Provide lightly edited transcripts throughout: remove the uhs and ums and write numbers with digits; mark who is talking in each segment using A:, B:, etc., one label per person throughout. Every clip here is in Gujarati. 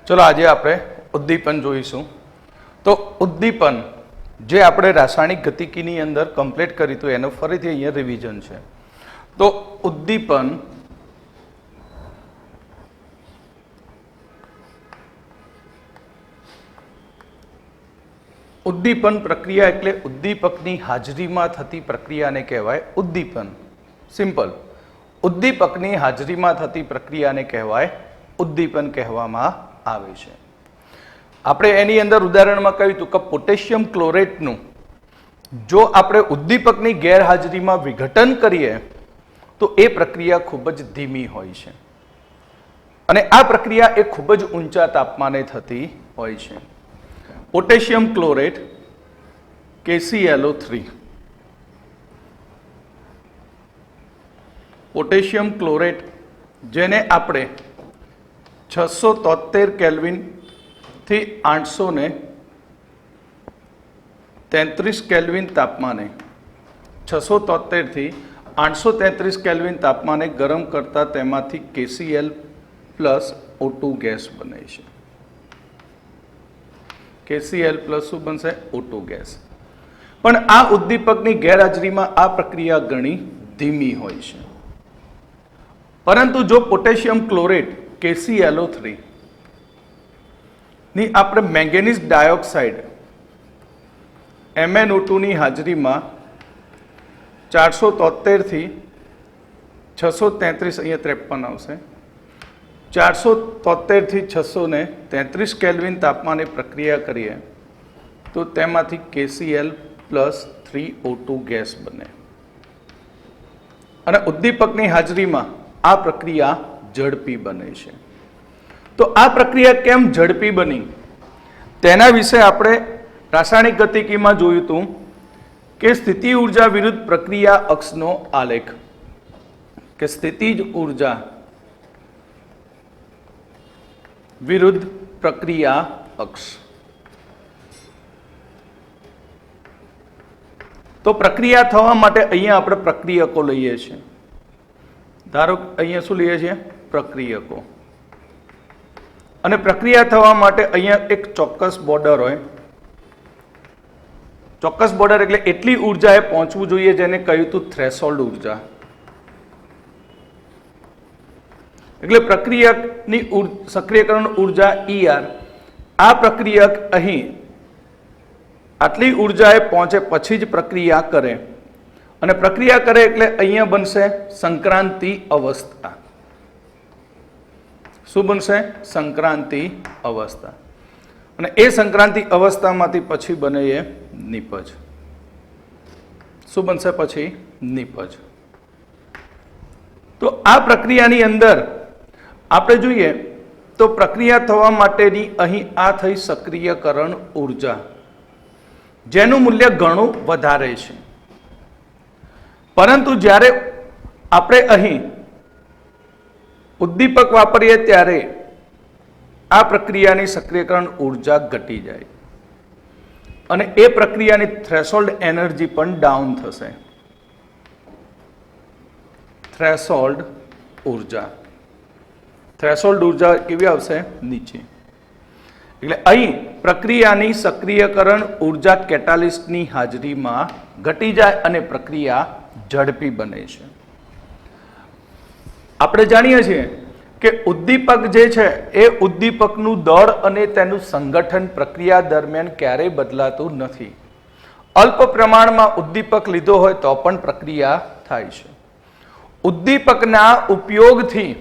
A: चलो आज આપણે ઉદ્દીપન જોઈશું। તો ઉદ્દીપન જે આપણે રાસાયણિક ગતિકીની અંદર કમ્પ્લીટ કરી તો એનો ફરીથી અહીંયા રિવિઝન છે। તો ઉદ્દીપન પ્રક્રિયા એટલે ઉદ્દીપકની હાજરીમાં થતી પ્રક્રિયાને કહેવાય ઉદ્દીપન। સિમ્પલ, ઉદ્દીપકની હાજરીમાં થતી પ્રક્રિયાને કહેવાય ઉદ્દીપન કહેવામાં આવે છે। આપણે એની અંદર ઉદાહરણમાં કહ્યું હતું કે પોટેશિયમ ક્લોરેટનું જો આપણે ઉદ્દીપકની ગેરહાજરીમાં વિઘટન કરીએ તો એ પ્રક્રિયા ખૂબ જ ધીમી હોય છે અને આ પ્રક્રિયા એ ખૂબ જ ઊંચા તાપમાને થતી હોય છે। Potassium chlorate KClO3, potassium chlorate જેને આપણે 673 કેલ્વિન થી 833 કેલ્વિન તાપમાને 673 થી 833 કેલ્વિન તાપમાને ગરમ કરતા તેમાંથી KCl પ્લસ O2 ગેસ બને છે। KCl પ્લસ શું બનશે? O2 gas. પણ આ ઉદ્દીપકની ગેરહાજરીમાં આ પ્રક્રિયા ઘણી ધીમી હોય છે। પરંતુ જો પોટેશિયમ ક્લોરેટ KClO3 ની આપણે મેંગેનીઝ ડાયોક્સાઇડ MnO2 ની હાજરીમાં 473 થી 633 અહીંયા 53 આવશે 473 થી 633 કેલ્વિન તાપમાને પ્રક્રિયા કરીએ તો તેમાંથી KCl પ્લસ 3O2 ગેસ બને અને ઉદ્દીપકની હાજરીમાં આ પ્રક્રિયા ઝડપી બને છે। તો આ પ્રક્રિયા કેમ ઝડપી બની તેના વિશે આપણે રાસાયણિક ગતિકીમાં જોયું હતું કે સ્થિતિ ઊર્જા વિરુદ્ધ પ્રક્રિયા અક્ષનો આલેખ કે સ્થિતિજ ઊર્જા વિરુદ્ધ પ્રક્રિયા અક્ષ। તો પ્રક્રિયા થવા માટે અહીંયા આપણે પ્રક્રિયકો લઈએ છીએ। ધારો અહીંયા શું લઈએ છીએ? પ્રક્રિયકો। અને પ્રક્રિયા થવા માટે અહીંયા એક ચોક્કસ બોર્ડર હોય। ચોક્કસ બોર્ડર એટલે એટલી ઉર્જાએ પહોંચવું જોઈએ જેને કહ્યું હતું થ્રેશોલ્ડ ઉર્જા। એટલે પ્રક્રિયકની સક્રિયકરણ ઉર્જા ER, આ પ્રક્રિયક અહીં આટલી ઉર્જાએ પહોંચે પછી જ પ્રક્રિયા કરે અને પ્રક્રિયા કરે એટલે અહીંયા બનશે સંક્રાંતિ અવસ્થા। શું બનશે? સંક્રાંતિ અવસ્થા। અને એ સંક્રાંતિ અવસ્થામાંથી પછી બને એ નિપજ। શું બનશે પછી? નિપજ। તો આ પ્રક્રિયાની અંદર આપણે જોઈએ તો પ્રક્રિયા થવા માટેની અહીં આ થઈ સક્રિયકરણ ઉર્જા જેનું મૂલ્ય ઘણું વધારે છે। પરંતુ જ્યારે આપણે અહીં ઉદ્દીપક વાપરીએ ત્યારે આ પ્રક્રિયાની સક્રિયકરણ ઉર્જા ઘટી જાય અને એ પ્રક્રિયાની થ્રેશોલ્ડ એનર્જી પણ ડાઉન થશે। થ્રેશોલ્ડ ઉર્જા કેવી આવશે? નીચે। એટલે અહીં પ્રક્રિયાની સક્રિયકરણ ઉર્જા કેટાલિસ્ટની હાજરીમાં ઘટી જાય અને પ્રક્રિયા ઝડપી બને છે। આપણે જાણીએ છીએ કે ઉદ્દીપક જે છે એ ઉદ્દીપકનું દળ અને તેનું સંગઠન પ્રક્રિયા દરમિયાન ક્યારેય બદલાતું નથી। અલ્પ પ્રમાણમાં ઉદ્દીપક લીધો હોય તો પણ પ્રક્રિયા થાય છે। ઉદ્દીપકના ઉપયોગથી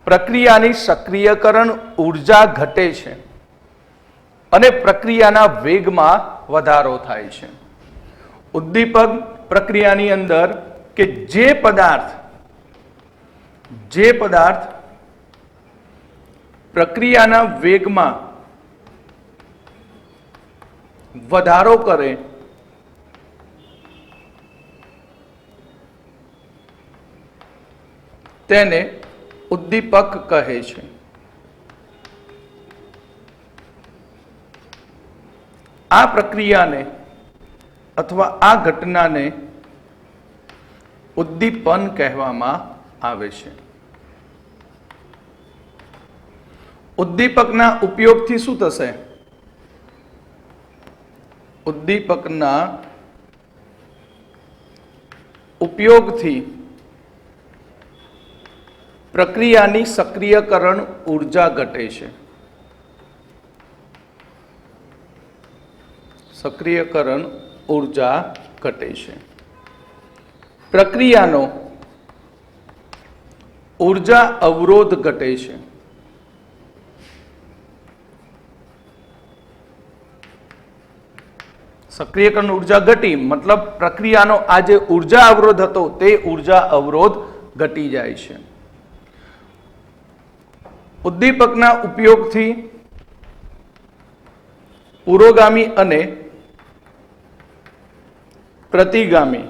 A: પ્રક્રિયાની સક્રિયકરણ ઉર્જા ઘટે છે અને પ્રક્રિયાના વેગમાં વધારો થાય છે। ઉદ્દીપક પ્રક્રિયાની અંદર કે જે પદાર્થ પ્રક્રિયાના વેગમાં વધારો કરે તેને ઉદ્દીપક કહે છે। આ પ્રક્રિયાને અથવા આ ઘટનાને ઉદ્દીપન કહેવામાં આવે છે। ઉદ્દીપકના ઉપયોગથી શું થશે? ઉદ્દીપકના ઉપયોગથી પ્રક્રિયાની સક્રિયકરણ ઉર્જા ઘટે છે. સક્રિયકરણ ઉર્જા ઘટે છે. પ્રક્રિયાનો ઉર્જા અવરોધ ઘટે છે. સક્રિયકરણ ઉર્જા ઘટી મતલબ પ્રક્રિયાનો આ જે ઉર્જા અવરોધ હતો તે ઉર્જા અવરોધ ઘટી જાય છે. ઉદ્દીપકના ઉપયોગથી પુરોગામી અને પ્રતિગામી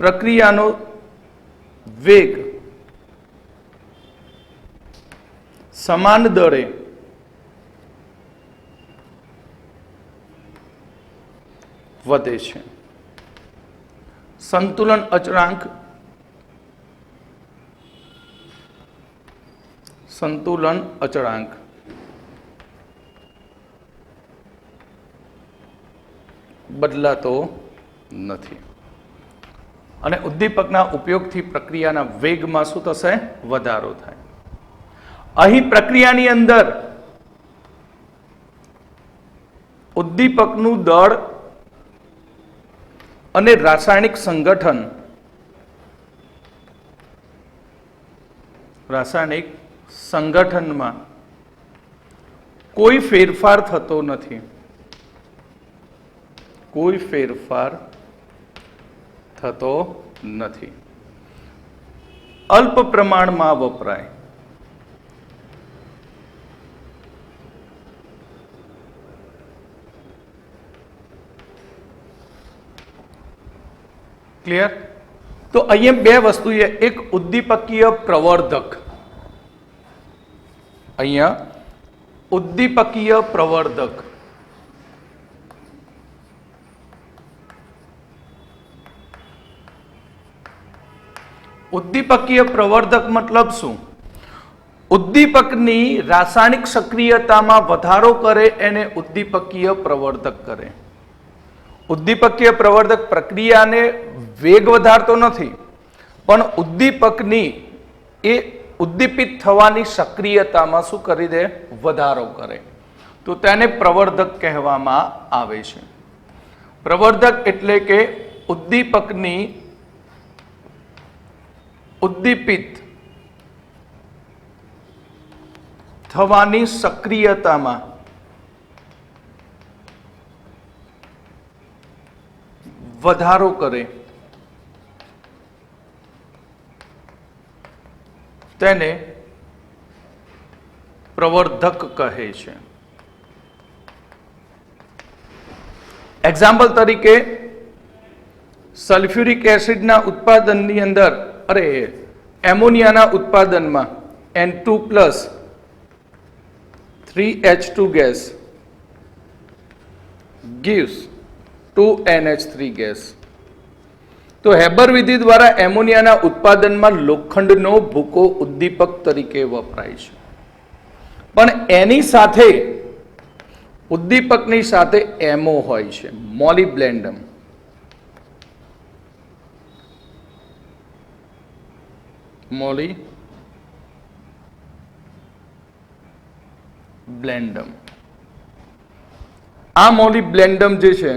A: પ્રક્રિયાનો વેગ સમાન દરે વધે છે. સંતુલન અચળાંક બદલાતો નથી અને ઉદ્દીપકના ઉપયોગથી પ્રક્રિયાના વેગમાં શું થશે? વધારો થાય. અહીં પ્રક્રિયાની અંદર ઉદ્દીપકનું દળ અને રાસાયણિક સંગઠનમાં કોઈ ફેરફાર થતો નથી. કોઈ ફેરફાર થતો નથી. અલ્પ પ્રમાણમાં વપરાય. ક્લિયર? તો અહીંયા બે વસ્તુ છે. એક ઉદ્દીપકીય પ્રવર્ધક. અહીંયા ઉદ્દીપકીય પ્રવર્ધક ઉદ્દીપકીય પ્રવર્ધક મતલબ શું? ઉદ્દીપકની રાસાયણિક સક્રિયતામાં વધારો કરે એને ઉદ્દીપકીય પ્રવર્ધક કરે. ઉદ્દીપકીય પ્રવર્ધક પ્રક્રિયાને વેગ વધારતો નથી પણ ઉદ્દીપકની એ ઉદ્દીપિત થવાની સક્રિયતામાં શું કરી દે? વધારો કરે. તો તેને પ્રવર્ધક કહેવામાં આવે છે. પ્રવર્ધક એટલે કે ઉદ્દીપકની ઉદ્દીપિત થવાની સક્રિયતામાં વધારો કરે તેને પ્રવર્ધક કહે છે. એક્ઝામ્પલ તરીકે સલ્ફ્યુરિક એસિડના ઉત્પાદનની અંદર એમોનિયાના ઉત્પાદનમાં N2+ 3H2 gas gives 2NH3 gas. તો હેબર વિધિ દ્વારા એમોનિયાના ઉત્પાદનમાં લોખંડનો ભૂકો ઉદ્દીપક તરીકે વપરાય છે. પણ એની સાથે ઉદ્દીપકની સાથે એમઓ હોય છે, મોલિબ્લેન્ડમ. મોલિબ્લેન્ડમ. આ મોલિબ્લેન્ડમ જે છે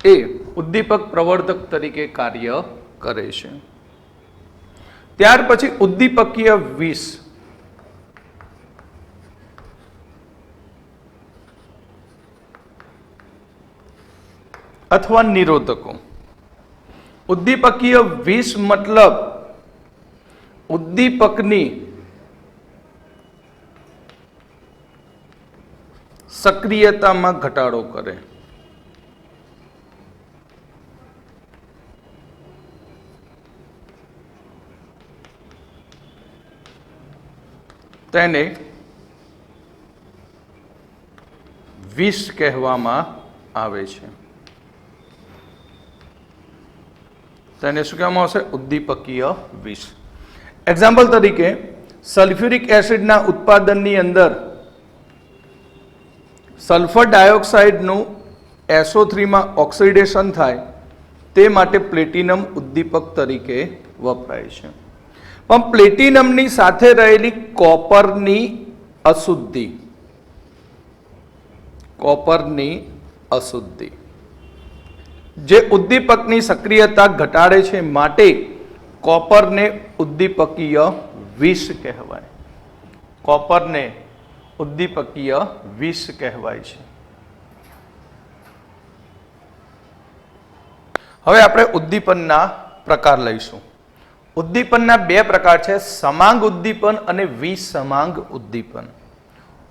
A: એ ઉદ્દીપક પ્રવર્ધક તરીકે કાર્ય કરે છે. ત્યાર પછી ઉદ્દીપકીય વિષ અથવા નિરોધકો. ઉદ્દીપકીય વિષ મતલબ ઉદ્દીપકની સક્રિયતામાં ઘટાડો કરે. તેને વિષ કહેવામાં આવે છે. તેને શું કહેવામાં આવશે? ઉદ્દીપકીય વિષ. એક્ઝામ્પલ તરીકે સલ્ફ્યુરિક એસિડના ઉત્પાદનની અંદર સલ્ફર ડાયોક્સાઇડનું SO3 માં ઓક્સિડેશન થાય તે માટે પ્લેટિનમ ઉદ્દીપક તરીકે વપરાય છે. પણ પ્લેટિનમની સાથે રહેલી કોપરની અશુદ્ધિ જે ઉદ્દીપકની સક્રિયતા ઘટાડે છે, માટે કોપરને ઉદ્દીપકીય વિષ કહેવાય. કોપરને ઉદ્દીપકીય વિષ કહેવાય છે. હવે આપણે ઉદ્દીપનના પ્રકાર લઈશું. ઉદ્દીપનના બે પ્રકાર છે, સમાંગ ઉદ્દીપન અને વિસમાંગ ઉદ્દીપન.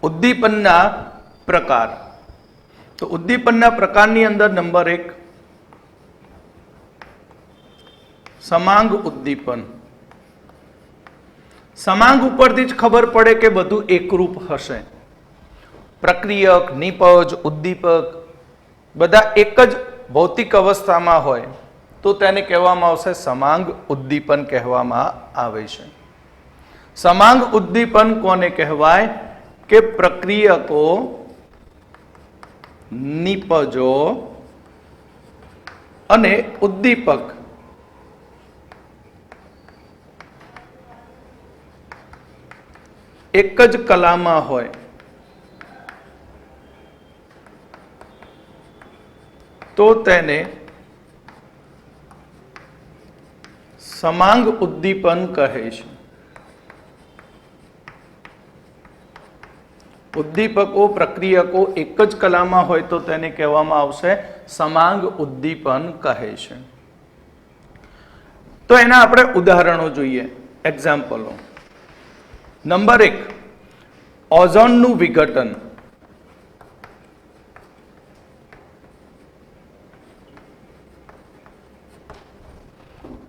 A: ઉદ્દીપનના પ્રકાર, તો ઉદ્દીપનના પ્રકારની અંદર નંબર 1 સમાંગ ઉદ્દીપન. સમાંગ ઉપરથી જ ખબર પડે કે બધું એકરૂપ હશે. પ્રક્રિયક, નિપજ, ઉદ્દીપક બધા એક જ ભૌતિક અવસ્થામાં હોય તો તેને કહેવામાં આવશે સમાંગ ઉદ્દીપન કહેવામાં આવે છે. સમાંગ ઉદ્દીપન કોને કહેવાય? કે પ્રક્રિયકો, નિપજો અને ઉદ્દીપક એક જ કલામાં હોય તો તેને સમાંગ ઉદ્દીપન કહે છે. ઉદ્દીપકો, પ્રક્રિયકો એક જ કલામાં હોય તો તેને કહેવામાં આવશે સમાંગ ઉદ્દીપન કહે છે. તો એના આપણે ઉદાહરણો જોઈએ, એક્ઝામ્પલો. નંબર 1 ઓઝોનનું વિઘટન.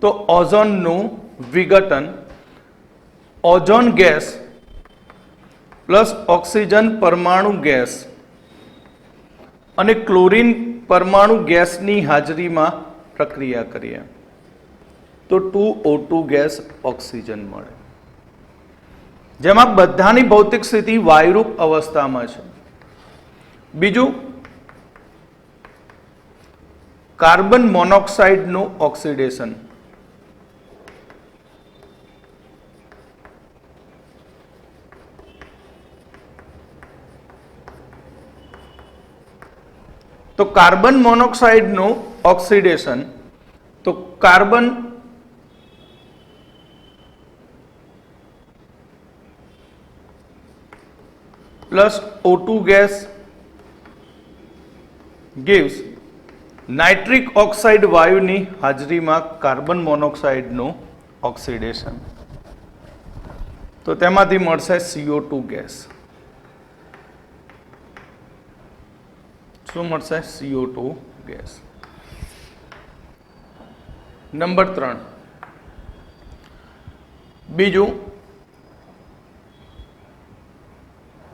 A: તો ઓઝોનનું વિઘટન ઓઝોન ગેસ પ્લસ ઓક્સિજન પરમાણુ ગેસ અને ક્લોરીન પરમાણુ ગેસની હાજરીમાં પ્રક્રિયા કરીએ તો 2O2 ગેસ ઓક્સિજન મળે, જેમાં બધાની ભૌતિક સ્થિતિ વાયુરૂપ અવસ્થામાં છે. બીજું કાર્બન મોનોક્સાઇડનું ઓક્સિડેશન. તો કાર્બન મોનોક્સાઇડનું ઓક્સિડેશન, તો carbon plus O2 gas gives nitric oxide વાયુની હાજરીમાં કાર્બન મોનોક્સાઇડનું ઓક્સિડેશન. તો તેમાંથી મળશે CO2 ગેસ. શું મળશે? CO2 gas. નંબર 3 બીજું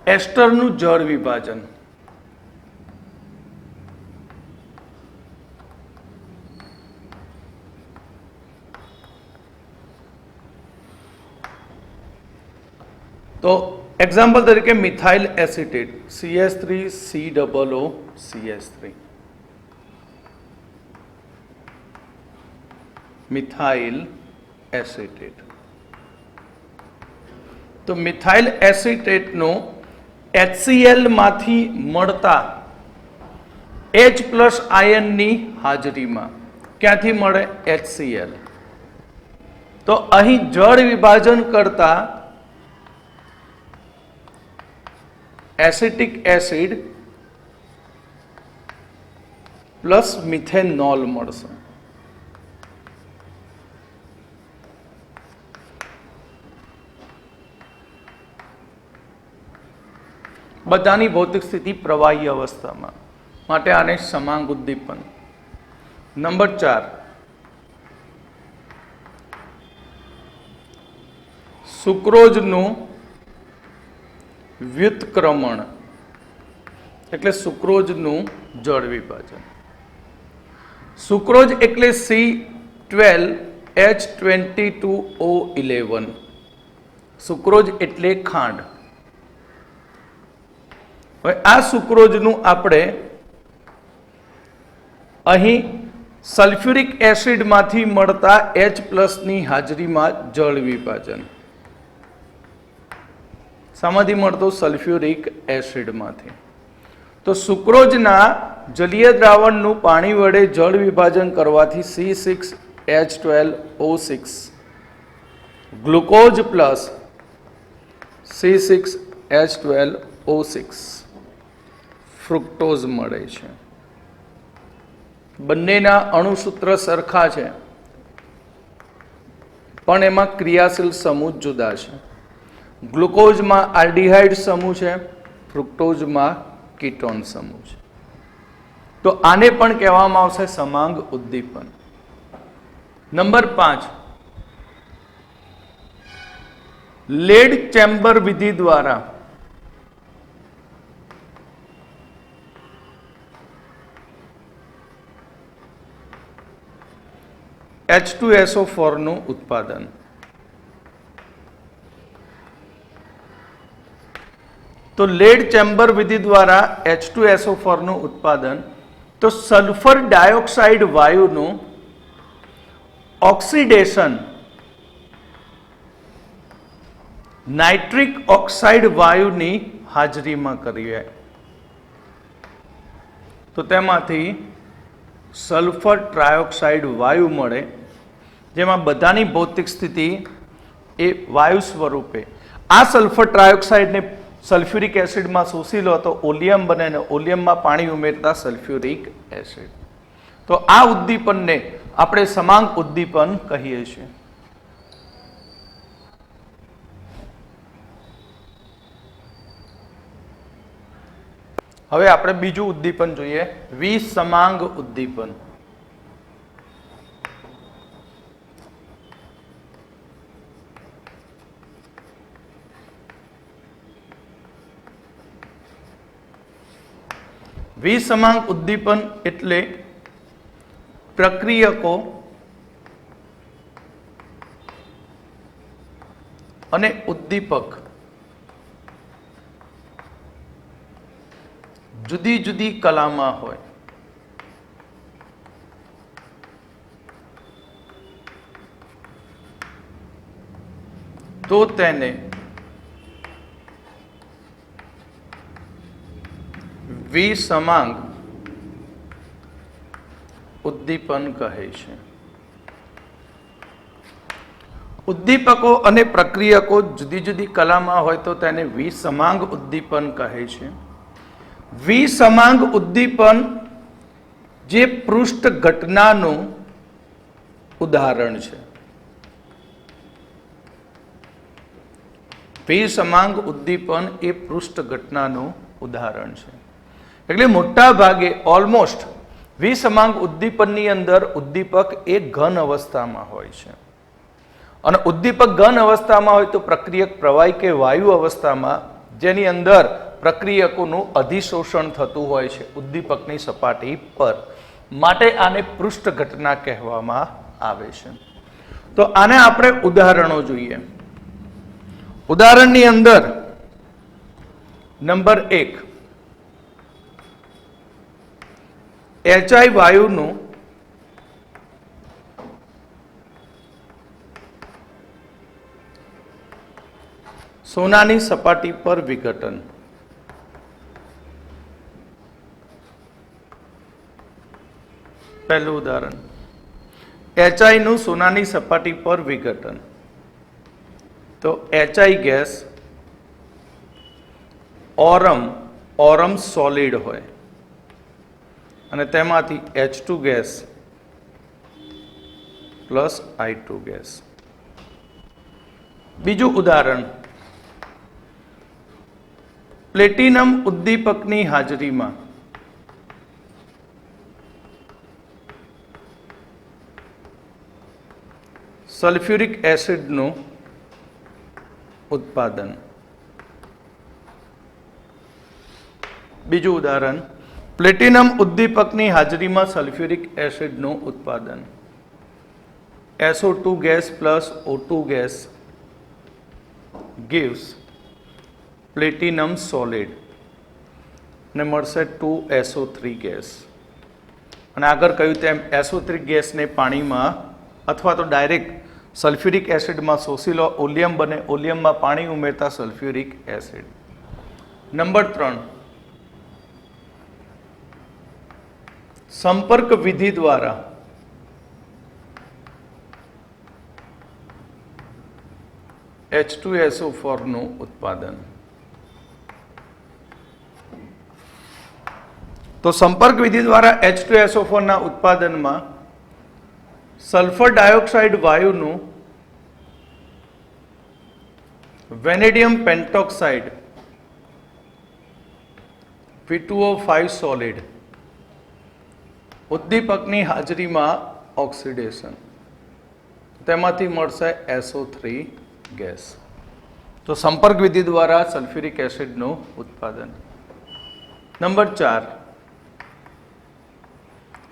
A: એસ્ટરનું જળ વિભાજન. તો એક્ઝામ્પલ તરીકે methyl acetate CH3COOCH3. Methyl acetate. તો મિથાઇલ એસિટેટનો HCl માંથી મળતા H+ આયનની હાજરીમાં ક્યાંથી મળે? HCl. તો અહીં જળ વિભાજન કરતા એસિટિક એસિડ પ્લસ મિથેનોલ મળશે. બધાની ભૌતિક સ્થિતિ પ્રવાહી અવસ્થામાં, માટે આને સમાંગ ઉદ્દીપન. નંબર 4 સુક્રોઝનું વ્યુત્ક્રમણ એટલે સુક્રોઝનું જળ વિભાજન. સુક્રોઝ એટલે 12H22O11 સુક્રોજ એટલે ખાંડ. હવે આ સુક્રોજનું આપણે અહીં સલ્ફ્યુરિક એસિડમાંથી મળતા H+ ની હાજરીમાં જળ વિભાજન. શામાંથી મળતો? સલ્ફ્યુરિક એસિડમાંથી. તો સુક્રોજના જલીય દ્રાવણનું પાણી વડે જળ વિભાજન કરવાથી C6H12O6 glucose plus C6H12O6 fructose મળે છે. બંનેના અણુસૂત્ર સરખા છે પણ એમાં ક્રિયાશીલ સમૂહ જુદા છે. ગ્લુકોઝમાં આલ્ડિહાઇડ સમૂહ છે, ફ્રુક્ટોઝમાં કીટોન સમૂહ છે. તો આને પણ કહેવામાં આવશે સમાંગ ઉદ્દીપન. નંબર 5, લેડ ચેમ્બર વિધિ દ્વારા H2SO4 નું ઉત્પાદન. તો લેડ ચેમ્બર વિધિ દ્વારા H2SO4 નું ઉત્પાદન. તો સલ્ફર ડાયોક્સાઇડ વાયુનું ઓક્સિડેશન નાઇટ્રિક ઓક્સાઇડ વાયુની હાજરીમાં કરીએ તો તેમાંથી સલ્ફર ટ્રાયોક્સાઇડ વાયુ મળે, જેમાં બધાની ભૌતિક સ્થિતિ એ વાયુ સ્વરૂપે. આ સલ્ફર ટ્રાયોક્સાઇડને સલ્ફ્યુરિક એસિડમાં શોષી લો તો ઓલિયમ બને ને ઓલિયમમાં પાણી ઉમેરતા સલ્ફ્યુરિક એસિડ. તો આ ઉદ્દીપનને આપણે સમાંગ ઉદ્દીપન કહીએ છીએ. હવે આપણે બીજું ઉદ્દીપન જોઈએ, વિસમાંગ ઉદ્દીપન. વિસમાંગ ઉદ્દીપન એટલે પ્રક્રિયકો અને ઉદ્દીપક જુદી જુદી કલામાં હોય તો તેને વિસમાંગ ઉદ્દીપન કહે છે. ઉદ્દીપકો અને પ્રક્રિયકો જુદી જુદી કલામાં હોય તો તેને વિસમાંગ ઉદ્દીપન કહે છે. વિસમાંગ ઉદ્દીપન જે પૃષ્ઠ ઘટનાનું ઉદાહરણ છે. વિસમાંગ ઉદ્દીપન એ પૃષ્ઠ ઘટનાનું ઉદાહરણ છે. એટલે મોટા ભાગે ઓલમોસ્ટ વિસમાંગ ઉદ્દીપનની અંદર ઉદ્દીપક એ ઘન અવસ્થામાં હોય છે. અને ઉદ્દીપક ઘન અવસ્થામાં હોય તો પ્રક્રિયક પ્રવાહી કે વાયુ અવસ્થામાં, જેની અંદર પ્રક્રિયકોનું અધિશોષણ થતું હોય છે ઉદ્દીપકની સપાટી પર, માટે આને પૃષ્ઠ ઘટના કહેવામાં આવે છે. તો આને આપણે ઉદાહરણો જોઈએ. ઉદાહરણની અંદર નંબર 1, HI વાયુનું સોનાની સપાટી પર વિઘટન. પહેલું ઉદાહરણ, HI નું સોનાની સપાટી પર વિઘટન. તો HI ગેસ ઓરમ સોલિડ હોય અને તેમાંથી H2 gas plus I2 gas. બીજું ઉદાહરણ, પ્લેટિનમ ઉદ્દીપકની હાજરીમાં સલ્ફ્યુરિક એસિડનું ઉત્પાદન. બીજું ઉદાહરણ, પ્લેટિનમ ઉદ્દીપકની હાજરીમાં સલ્ફ્યુરિક એસિડનું ઉત્પાદન. SO2 gas plus O2 gas gives platinum solid ને મળશે 2SO3 ગેસ. અને આગળ કહ્યું તેમ SO3 ગેસને પાણીમાં અથવા તો ડાયરેક્ટ સલ્ફ્યુરિક એસિડમાં શોષી લો, ઓલિયમ બને, ઓલિયમમાં પાણી ઉમેરતા સલ્ફ્યુરિક એસિડ. નંબર 3, સંપર્ક વિધિ દ્વારા H2SO4 નું ઉત્પાદન. તો સંપર્ક વિધિ દ્વારા H2SO4 ના ઉત્પાદનમાં સલ્ફર ડાયોક્સાઇડ વાયુનું વેનેડિયમ પેન્ટોક્સાઇડ V2O5 સોલિડ ઉદ્દીપકની હાજરીમાં ઓક્સિડેશન, તેમાંથી મળશે SO3 ગેસ. તો સંપર્ક વિધિ દ્વારા સલ્ફ્યુરિક એસિડનું ઉત્પાદન. નંબર 4,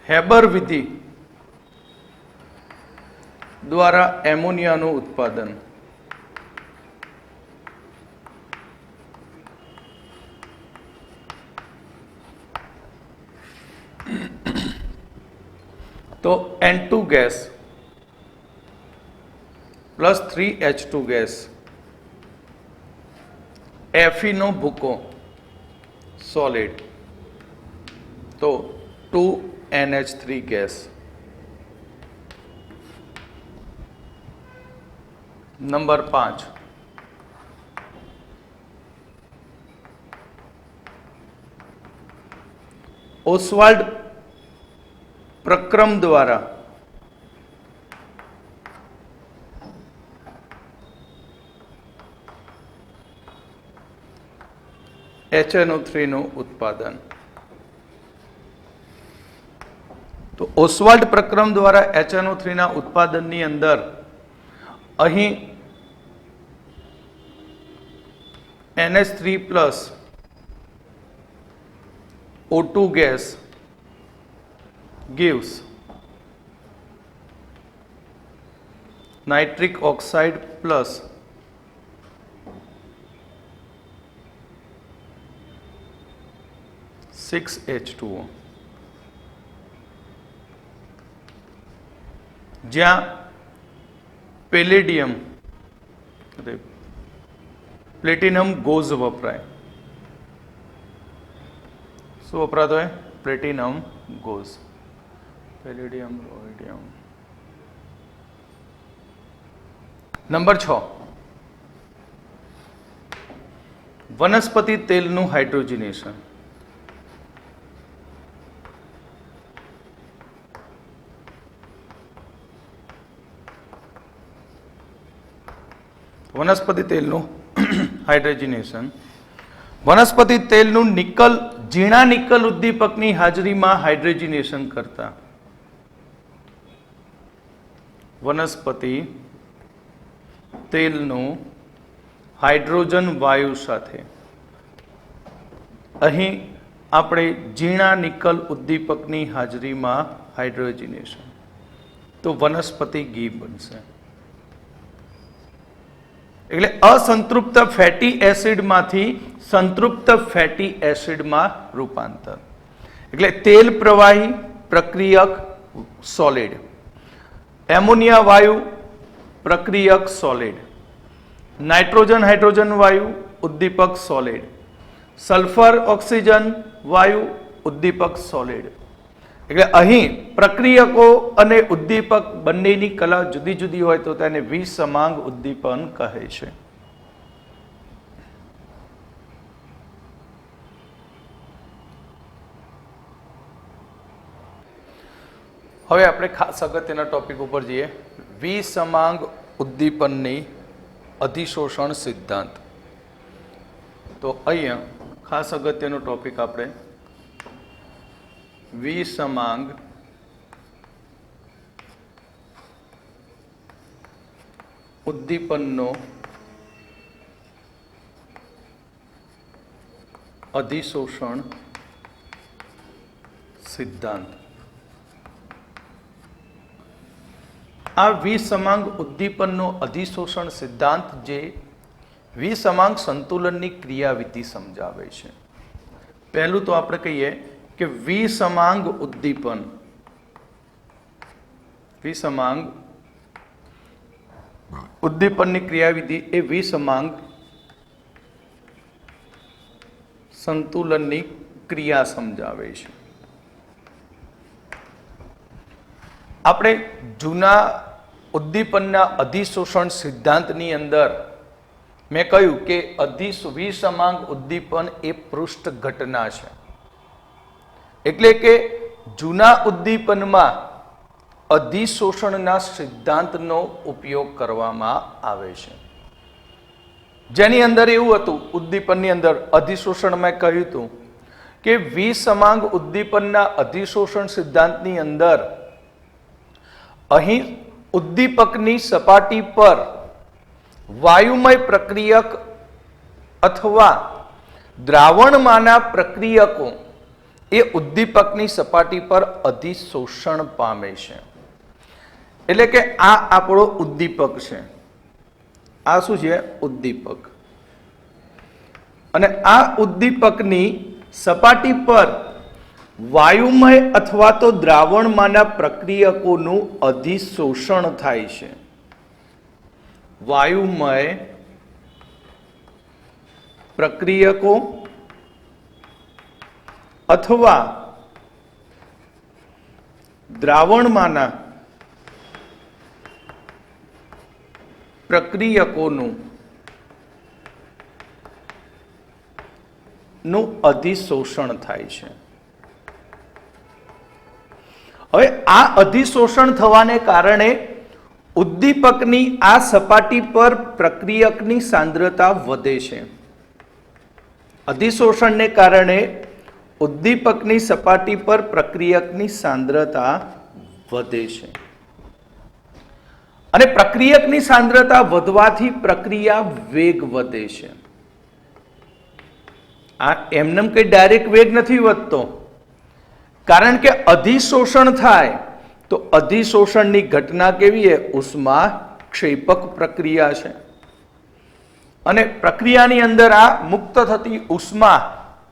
A: હેબર વિધિ દ્વારા એમોનિયાનું ઉત્પાદન. તો N2 gas plus 3H2 gas, Fe નો ભૂકો સોલિડ, તો 2NH3 ગેસ. નંબર 5, ઓસ્વાલ્ડ પ્રક્રમ દ્વારા HNO3 નું ઉત્પાદન. તો ઓસ્વાલ્ડ પ્રક્રમ દ્વારા HNO3 ના ઉત્પાદનની અંદર અહીં NH3 plus O2 gas gives nitric oxide plus H2O. જ્યાં પેલેડિયમ પ્લેટિનમ ગોઝ વપરાય. શું વપરાતો હોય? Platinum goes, palladium, rhodium. Number 6, વનસ્પતિ તેલનું હાઇડ્રોજનેશન. વનસ્પતિ તેલનું હાઇડ્રોજનેશન. વનસ્પતિ તેલનું નિકલ, ઝીણા નિકલ ઉદ્દીપકની હાજરીમાં હાઇડ્રોજનેશન કરતા વનસ્પતિ તેલનું હાઇડ્રોજન વાયુ સાથે, અહીં આપણે ઝીણા નિકલ ઉદ્દીપકની હાજરીમાં હાઇડ્રોજનેશન, તો વનસ્પતિ ઘી બનશે. એટલે અસંતૃપ્ત ફેટી એસિડમાંથી સંતૃપ્ત ફેટી એસિડમાં રૂપાંતર. એટલે તેલ પ્રવાહી પ્રક્રિયક સોલિડ, એમોનિયા વાયુ પ્રક્રિયક સોલિડ, નાઇટ્રોજન હાઇડ્રોજન વાયુ ઉદ્દીપક સોલિડ, સલ્ફર ઓક્સિજન વાયુ ઉદ્દીપક સોલિડ. એટલે અહીં પ્રક્રિયકો અને ઉદ્દીપક બંનેની કલા જુદી જુદી હોય તો તેને વિસમાંગ ઉદ્દીપન કહે છે. હવે આપણે ખાસ અગત્યના ટોપિક ઉપર જઈએ. વિસમાંગ ઉદ્દીપનની અધિશોષણ સિદ્ધાંત. તો અહીંયા ખાસ અગત્યનો ટોપિક આપણે વિસમાંગ ઉદ્દીપનનો અધિશોષણ સિદ્ધાંત. આ વિસમાંગ ઉદ્દીપનનો અધિશોષણ સિદ્ધાંત જે વિસમાંગ સંતુલનની ક્રિયાવિધિ સમજાવે છે. પહેલું તો આપણે કહીએ કે વિસમાંગ ઉદ્દીપન, વિસમાંગ ઉદ્દીપનની ક્રિયાવિધિ એ વિસમાંગ સંતુલનની ક્રિયા સમજાવે છે. આપણે જૂના ઉદ્દીપનના અધિશોષણ સિદ્ધાંતની અંદર મેં કહ્યું કે વિસમાંગ ઉદ્દીપન એ પૃષ્ઠ ઘટના છે. એટલે કે જૂના ઉદ્દીપનમાં અધિશોષણના સિદ્ધાંતનો ઉપયોગ કરવામાં આવે છે. જેની અંદર એવું હતું, ઉદ્દીપનની અંદર અધિશોષણમાં કહ્યું હતું કે વિસમાંગ ઉદ્દીપનના અધિશોષણ સિદ્ધાંતની અંદર અહીં ઉદ્દીપકની સપાટી પર વાયુમય પ્રક્રિયક અથવા દ્રાવણમાંના પ્રક્રિયકો એ ઉદ્દીપકની સપાટી પર અધિશોષણ પામે છે. એટલે કે આ આપણો ઉદ્દીપક છે, આ શું છે? ઉદ્દીપક. અને આ ઉદ્દીપકની સપાટી પર વાયુમય અથવા તો દ્રાવણમાંના પ્રક્રિયકોનું અધિશોષણ થાય છે. વાયુમય પ્રક્રિયકો અથવા દ્રાવણમાંના પ્રક્રિયકોનું અધિશોષણ થાય છે. હવે આ અધિશોષણ થવાને કારણે ઉદ્દીપકની આ સપાટી પર પ્રક્રિયકની સાંદ્રતા વધે છે. અધિશોષણને કારણે ઉદ્દીપકની સપાટી પર પ્રક્રિયકની સાંદ્રતા વધે છે. અને પ્રક્રિયકની સાંદ્રતા વધવાથી પ્રક્રિયા વેગ વધે છે. આ એમનેમ કઈ ડાયરેક્ટ વેગ નથી વધતો, કારણ કે અધિશોષણ થાય તો અધિશોષણની ઘટના કેવી છે? ઉષ્મા ક્ષેપક પ્રક્રિયા છે. અને પ્રક્રિયાની અંદર આ મુક્ત થતી ઉષ્મા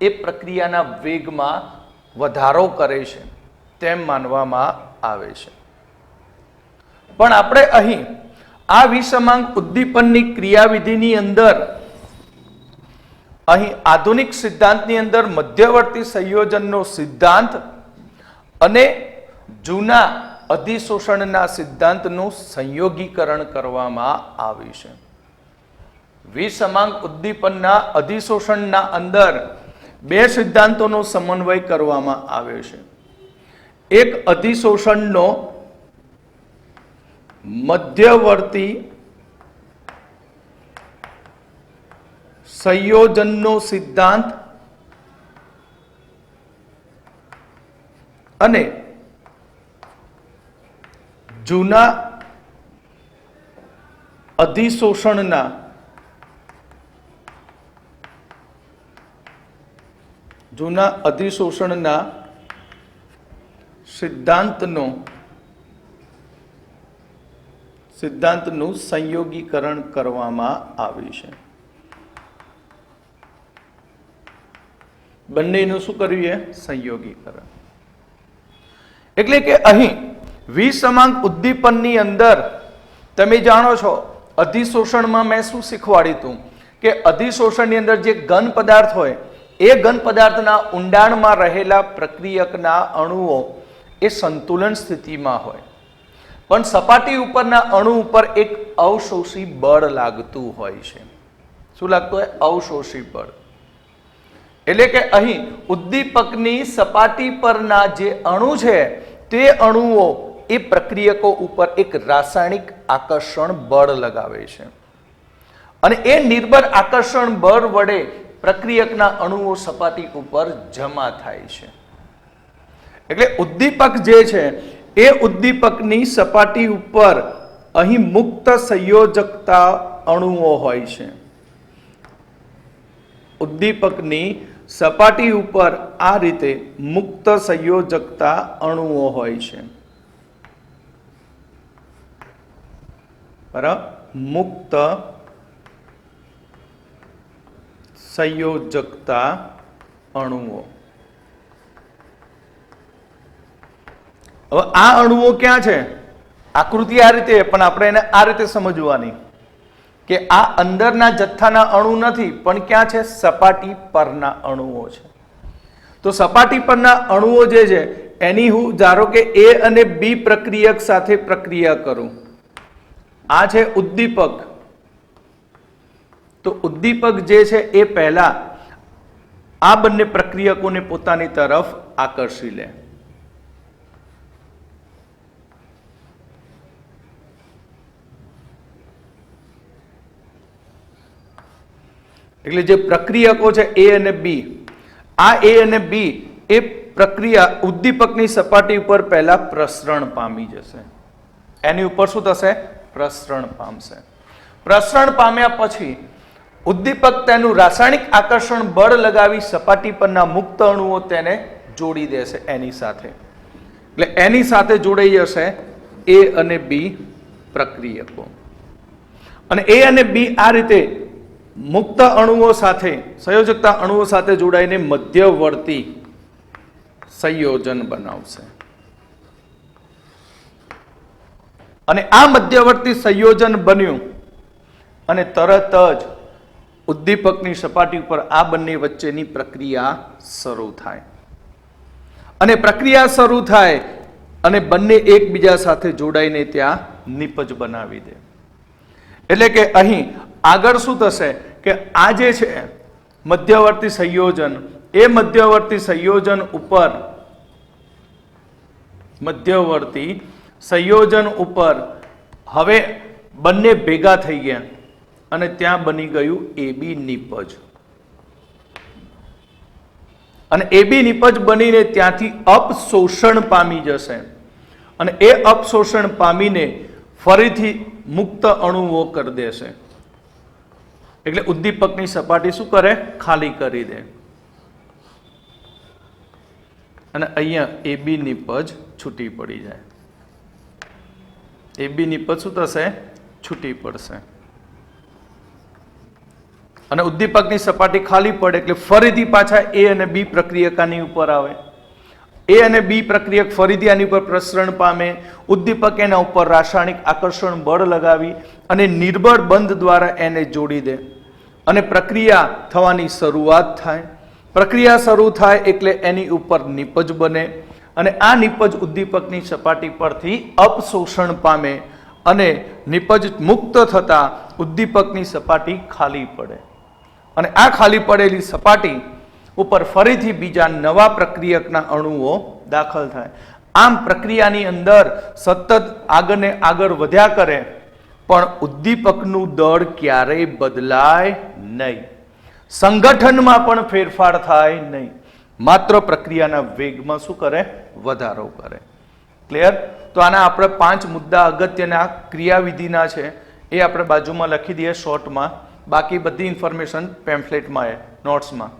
A: એ પ્રક્રિયાના વેગમાં વધારો કરે છે તેમ માનવામાં આવે છે. પણ આપણે અહીં આ વિસમાંગ ઉદ્દીપનની ક્રિયાવિધિની અંદર અહીં આધુનિક સિદ્ધાંતની અંદર મધ્યવર્તી સંયોજનનો સિદ્ધાંત અને જૂના અધિશોષણના સિદ્ધાંતનું સંયોગીકરણ કરવામાં આવ્યું છે. વિસમાંગ ઉદ્દીપનના અધિશોષણના અંદર બે સિદ્ધાંતોનો સમન્વય કરવામાં આવ્યો છે. એક અધિશોષણનો મધ્યવર્તી સંયોજનનો સિદ્ધાંત અને જૂના અધિશોષણના સિદ્ધાંતનું સંયોગીકરણ કરવામાં આવ્યું છે. બંનેનું શું કર્યું છે? સંયોગીકરણ. એટલે કે અહીં વિસમાંગ ઉદ્દીપનની અંદર તમે જાણો છો અધિશોષણમાં મેં શું શીખવાડ્યું હતું કે અધિશોષણની અંદર જે ઘન પદાર્થ હોય એ ઘન પદાર્થના ઊંડાણમાં રહેલા પ્રક્રિયકના અણુઓ એ સંતુલન સ્થિતિમાં હોય, પણ સપાટી ઉપરના અણુ ઉપર એક અવશોષી બળ લાગતું હોય છે. શું લાગતું હોય? અવશોષી બળ. એટલે કે અહીં ઉદ્દીપકની સપાટી પરના જે અણુ છે તે અણુઓ એ પ્રક્રિયકો ઉપર એક રાસાયણિક આકર્ષણ બળ લગાવે છે અને એ નિર્બળ આકર્ષણ બળ વડે પ્રક્રિયકના અણુઓ સપાટી ઉપર જમા થાય છે. એટલે ઉદ્દીપક જે છે એ ઉદ્દીપકની સપાટી ઉપર અહીં મુક્ત સંયોજકતા અણુઓ હોય છે. ઉદ્દીપકની સપાટી ઉપર આ રીતે મુક્ત સંયોજકતા અણુઓ હોય છે. બરાબર, મુક્ત સંયોજકતા અણુઓ. હવે આ અણુઓ ક્યાં છે? આકૃતિ આ રીતે, પણ આપણે એને આ રીતે સમજવાની કે આ અંદરના જથ્થાના અણુ નથી, પણ ક્યાં છે? સપાટી પરના અણુઓ છે. તો સપાટી પરના અણુઓ જે છે એની હું ધારો કે A અને B પ્રક્રિયક સાથે પ્રક્રિયા કરું. આ છે ઉદ્દીપક. તો ઉદ્દીપક જે છે એ પહેલા આ બંને પ્રક્રિયકોને પોતાની તરફ આકર્ષી લે. એટલે જે પ્રક્રિયકો છે A અને B, આ A અને B એ પ્રક્રિયા ઉદ્દીપકની સપાટી ઉપર પહેલા પ્રસરણ પામી જશે. એની ઉપર શું થશે? પ્રસરણ પામશે. પ્રસરણ પામ્યા પછી ઉદ્દીપક તેનું રાસાયણિક આકર્ષણ બળ લગાવી સપાટી પરના મુક્ત અણુઓ તેને જોડી દેશે એની સાથે. એટલે એની સાથે જોડાઈ જશે A અને B પ્રક્રિયકો. અને A અને B આ રીતે મુક્ત અણુઓ સાથે, સંયોજકતા અણુઓ સાથે જોડાઈને મધ્યવર્તી સંયોજન બનાવશે. અને આ મધ્યવર્તી સંયોજન બન્યું અને તરત જ ઉદ્દીપકની સપાટી ઉપર આ બંને વચ્ચેની પ્રક્રિયા શરૂ થાય. અને પ્રક્રિયા શરૂ થાય અને બંને એકબીજા સાથે જોડાઈને ત્યાં નિપજ બનાવી દે. એટલે કે અહીં આગળ શું થશે કે આ જે છે મધ્યવર્તી સંયોજન, એ મધ્યવર્તી સંયોજન ઉપર હવે બંને ભેગા થઈ ગયા અને ત્યાં બની ગયું AB નિપજ. અને AB નિપજ બનીને ત્યાંથી અપશોષણ પામી જશે. અને એ અપશોષણ પામીને ફરીથી મુક્ત અણુઓ કરી દેશે. એટલે ઉદ્દીપકની સપાટી શું કરે? ખાલી કરી દે. અને અહીંયા AB નિપજ છૂટી પડી જાય. AB નિપજ શું થશે? છૂટી પડશે. અને ઉદ્દીપકની સપાટી ખાલી પડે એટલે ફરીથી પાછા A અને B પ્રક્રિયકાની ઉપર આવે. A અને B પ્રક્રિયક ફરીથી આની ઉપર પ્રસરણ પામે. ઉદ્દીપક એના ઉપર રાસાયણિક આકર્ષણ બળ લગાવી અને નિર્બળ બંધ દ્વારા એને જોડી દે અને પ્રક્રિયા થવાની શરૂઆત થાય. પ્રક્રિયા શરૂ થાય એટલે એની ઉપર નિપજ બને અને આ નિપજ ઉદ્દીપકની સપાટી પરથી અપશોષણ પામે અને નિપજ મુક્ત થતા ઉદ્દીપકની સપાટી ખાલી પડે. અને આ ખાલી પડેલી સપાટી ઉપર ફરીથી બીજા નવા પ્રક્રિયકના અણુઓ દાખલ થાય. આમ પ્રક્રિયાની અંદર સતત આગળ ને આગળ વધ્યા કરે, પણ ઉદ્દીપકનું દળ ક્યારેય બદલાય નહીં. સંગઠનમાં પણ ફેરફાર થાય નહીં. માત્ર પ્રક્રિયાના વેગમાં શું કરે? વધારો કરે. ક્લિયર? તો આના આપણે 5 મુદ્દા અગત્યના ક્રિયાવિધિના છે એ આપણે બાજુમાં લખી દઈએ શોર્ટમાં. બાકી બધી ઇન્ફોર્મેશન પેમ્ફલેટમાં છે, નોટ્સમાં.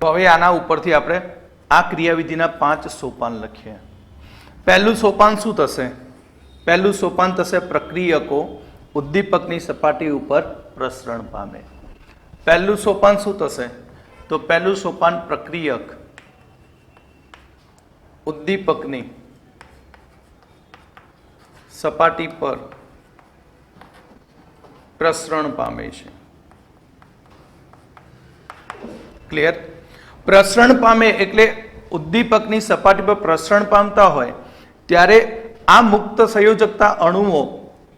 A: તો હવે આના ઉપરથી આપણે આ ક્રિયાવિધિના 5 સોપાન લખીએ. પહેલું સોપાન શું થશે? પહેલું સોપાન થશે પ્રક્રિયકો ઉદ્દીપકની સપાટી ઉપર પ્રસરણ પામે. પહેલું સોપાન શું થશે? તો પહેલું સોપાન પ્રક્રિયક ઉદ્દીપકની સપાટી પર પ્રસરણ પામે છે. ક્લિયર? પ્રસરણ પામે એટલે ઉદ્દીપકની સપાટી પર પ્રસરણ પામતા હોય ત્યારે આ મુક્ત સંયોજકતા અણુઓ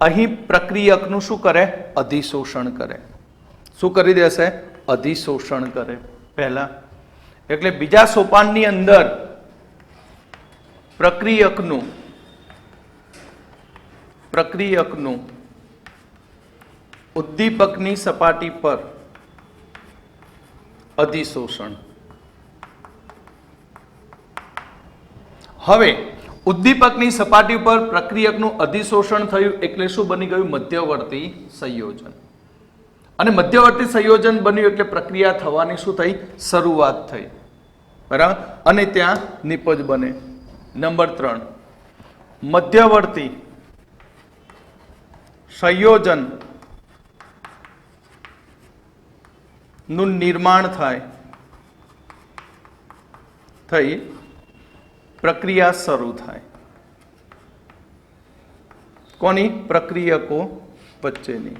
A: અહીં પ્રક્રિયકનું શું કરે? અધિશોષણ કરે. શું કરી દેશે? અધિશોષણ કરે પહેલા. એટલે બીજા સોપાનની અંદર પ્રક્રિયકનું ઉદ્દીપકની સપાટી પર અધિશોષણ. હવે ઉદ્દીપકની સપાટી પર પ્રક્રિયકનું અધિશોષણ થયું એટલે શું બની ગયું? મધ્યવર્તી સંયોજન. અને મધ્યવર્તી સંયોજન બન્યું એટલે પ્રક્રિયા થવાની શું થઈ? શરૂઆત થઈ. બરાબર? અને ત્યાં નિપજ બને. નંબર 3, મધ્યવર્તી સંયોજન નું નિર્માણ થઈ પ્રક્રિયા શરૂ થાય. કોની? પ્રક્રિયકો વચ્ચેની.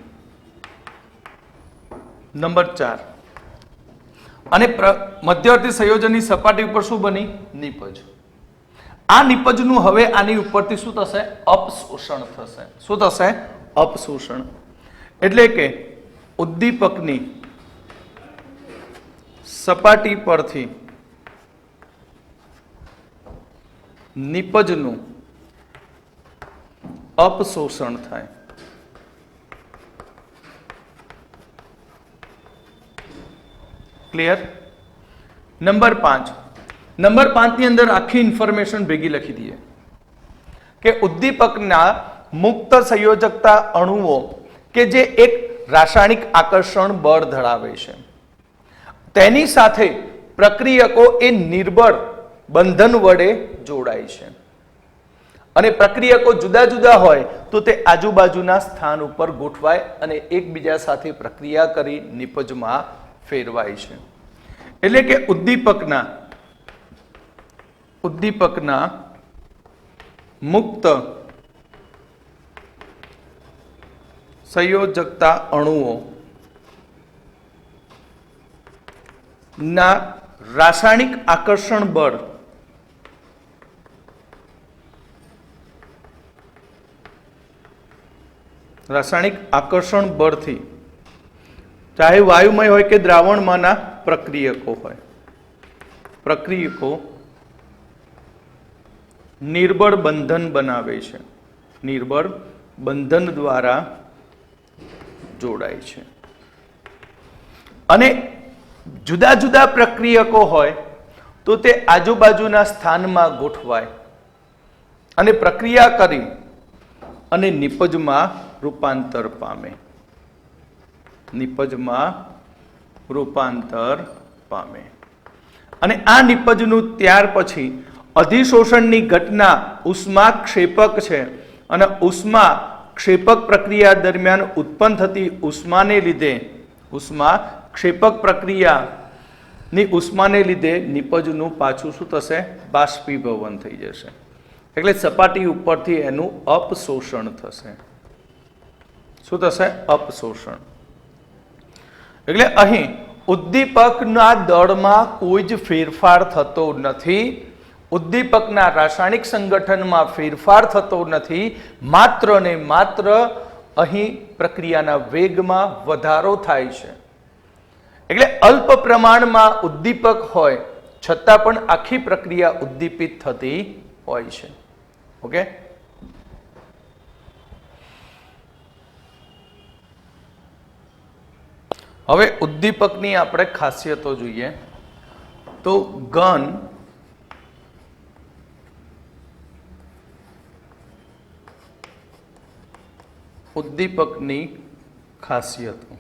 A: નંબર 4, અને મધ્યવર્તી સંયોજનની સપાટી ઉપર શું બની? નિપજ. આ નિપજનું હવે આની ઉપરથી શું થશે? અપશોષણ થશે. શું થશે? અપશોષણ. એટલે કે ઉદ્દીપકની સપાટી પરથી નિપજનું અપશોષણ થાય. ક્લિયર? નંબર 5, નંબર 5 ની અંદર આખી ઇન્ફોર્મેશન ભેગી લખી દઈએ કે ઉદ્દીપકના મુક્ત સંયોજકતા અણુઓ કે જે એક રાસાયણિક આકર્ષણ બળ ધરાવે છે, તેની સાથે પ્રક્રિયકો એ નિર્બળ બંધન વડે જોડાય છે. અને પ્રક્રિયકો જુદા જુદા હોય તો તે આજુબાજુના સ્થાન ઉપર ગોઠવાય અને એકબીજા સાથે પ્રક્રિયા કરી નિપજમાં ફેરવાય છે. એટલે કે ઉદ્દીપકના મુક્ત સંયોજકતા અણુઓ ના રાસાયણિક આકર્ષણ બળથી ચાહે વાયુમય હોય કે દ્રાવણમાંના પ્રક્રિયકો નિર્બળ બંધન બનાવે છે, નિર્બળ બંધન દ્વારા જોડાય છે. અને જુદા જુદા પ્રક્રિયકો હોય તો તે આજુબાજુના સ્થાનમાં ગોઠવાય અને પ્રક્રિયા કરી અને નિપજમાં રૂપાંતર પામે. અને આ નિપજનું ત્યાર પછી અધિશોષણની ઘટના ઉષ્માક્ષેપક છે અને ઉષ્માક્ષેપક પ્રક્રિયા દરમિયાન ઉત્પન્ન થતી ઉષ્માને લીધે નિપજનું પાછું શું થશે? બાષ્પીભવન થઈ જશે. એટલે સપાટી ઉપરથી એનું અપશોષણ થશે. શું થશે? અપશોષણ. એટલે અહીં ઉદ્દીપકના દળમાં કોઈ જ ફેરફાર થતો નથી, ઉદ્દીપકના રાસાયણિક સંગઠનમાં ફેરફાર થતો નથી, માત્ર ને માત્ર અહીં પ્રક્રિયાના વેગમાં વધારો થાય છે. એટલે અલ્પ પ્રમાણમાં ઉદ્દીપક હોય છતાં પણ આખી પ્રક્રિયા ઉદ્દીપિત થતી હોય છે. ઓકે? હવે ઉદ્દીપકની આપણે ખાસિયતો જોઈએ તો ઘન ઉદ્દીપકની ખાસિયતો.